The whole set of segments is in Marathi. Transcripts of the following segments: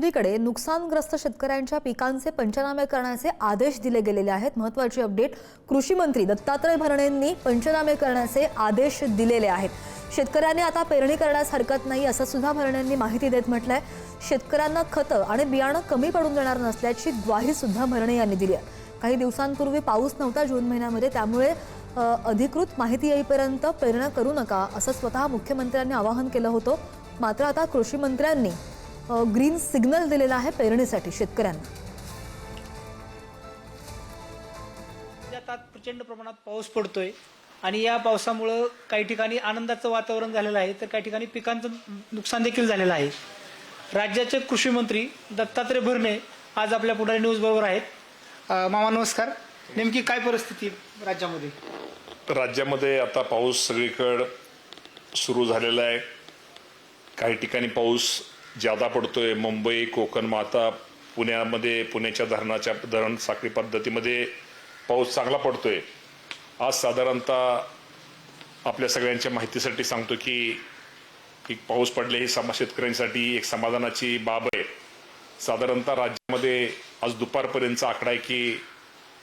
दुसरीकडे नुकसानग्रस्त शेतकऱ्यांच्या पिकांचे पंचनामे करण्याचे आदेश दिले गेलेले आहेत। महत्त्वाची अपडेट, कृषी मंत्री दत्तात्रय भरणेंनी पंचनामे करण्याचे आदेश दिलेले आहेत। शेतकऱ्यांनी आता पेरणी करण्यास हरकत नाही असं सुद्धा भरणेंनी माहिती देत म्हटलंय। शेतकऱ्यांना खतं आणि बियाणं कमी पडून देणार नसल्याची ग्वाही सुद्धा भरणे यांनी दिली आहे। काही दिवसांपूर्वी पाऊस नव्हता जून महिन्यामध्ये, त्यामुळे अधिकृत माहिती येईपर्यंत पेरणी करू नका असं स्वतः मुख्यमंत्र्यांनी आवाहन केलं होतं। मात्र आता कृषी मंत्र्यांनी ग्रीन सिग्नल दिलेला आहे पेरणीसाठी शेतकऱ्यांना। आता प्रचंड प्रमाणात पाऊस पडतोय आणि या पावसामुळे काही ठिकाणी आनंदाचं वातावरण झालेलं आहे, तर काही ठिकाणी पिकांचं नुकसान देखील झालेलं आहे। राज्याचे कृषी मंत्री दत्तात्रय भरणे आज आपल्या पुढारी न्यूज बरोबर आहेत। मामा नमस्कार, नेमकी काय परिस्थिती राज्यामध्ये? राज्यामध्ये आता पाऊस सगळीकडे सुरू झालेला आहे। काही ठिकाणी पाऊस ज्यादा पडतोय। मुंबई, कोकण, आता पुण्यामध्ये पुण्याच्या धरण साखळी पद्धतीमध्ये पाऊस चांगला पडतोय। आज साधारणतः आपल्या सगळ्यांच्या माहितीसाठी सांगतो की पाऊस पडले ही शेतकऱ्यांसाठी एक समाधानाची बाब आहे। साधारणतः राज्यामध्ये आज दुपारपर्यंतचा आकडा आहे की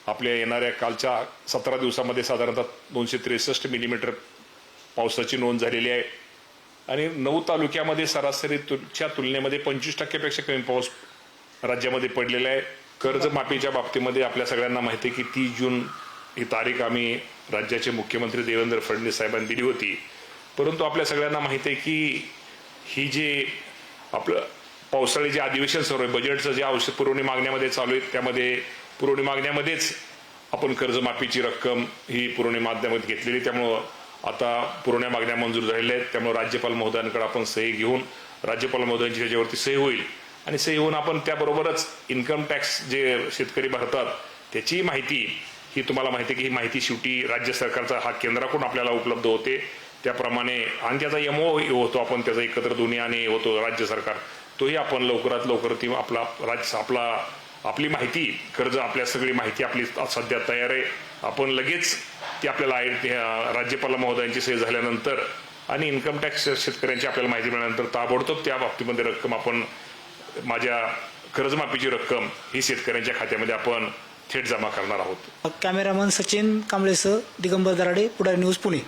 आपल्या येणाऱ्या कालच्या 17 दिवसामध्ये साधारणतः 263 मिलीमीटर पावसाची नोंद झालेली आहे आणि 9 तालुक्यामध्ये सरासरीच्या तुलनेमध्ये 25% कमी पाऊस राज्यामध्ये पडलेला आहे। कर्जमाफीच्या बाबतीमध्ये आपल्या सगळ्यांना माहिती आहे की 30 जून ही तारीख आम्ही राज्याचे मुख्यमंत्री देवेंद्र फडणवीस साहेबांनी दिली होती, परंतु आपल्या सगळ्यांना माहिती आहे की ही जे आपलं पावसाळी जे अधिवेशन सुरू आहे, बजेटचं जे औषध पुरवणी मागण्यामध्ये चालू आहे, त्यामध्ये पुरवणी मागण्यामध्येच आपण कर्जमाफीची रक्कम ही पुरवणी माध्यमात घेतलेली, त्यामुळं आता पुरवण्या मागण्या मंजूर झालेल्या आहेत। त्यामुळे राज्यपाल महोदयांकडे आपण सही घेऊन राज्यपाल महोदयांची त्याच्यावरती सही होईल आणि सही होऊन आपण त्याबरोबरच इन्कम टॅक्स जे शेतकरी भरतात त्याची माहिती ही तुम्हाला माहिती आहे की ही माहिती शेवटी राज्य सरकारचा हा केंद्राकडून आपल्याला उपलब्ध होते, त्याप्रमाणे आणि त्याचा एमओ होतो, आपण त्याचा एकत्र दोन्ही आणि होतो राज्य सरकार, तोही आपण लवकरात लवकर ती आपली माहिती कर्ज आपल्या सगळी माहिती आपली सध्या तयार आहे। आपण लगेच ती आपल्याला राज्यपाल महोदयांची सही झाल्यानंतर आणि इन्कम टॅक्स शेतकऱ्यांची आपल्याला माहिती मिळाल्यानंतर ताबडतोब त्या बाबतीमध्ये रक्कम आपण माझ्या कर्जमाफीची रक्कम ही शेतकऱ्यांच्या खात्यामध्ये आपण थेट जमा करणार आहोत। कॅमेरामन सचिन कांबळेसह दिगंबर दराडे, पुढारी न्यूज, पुणे।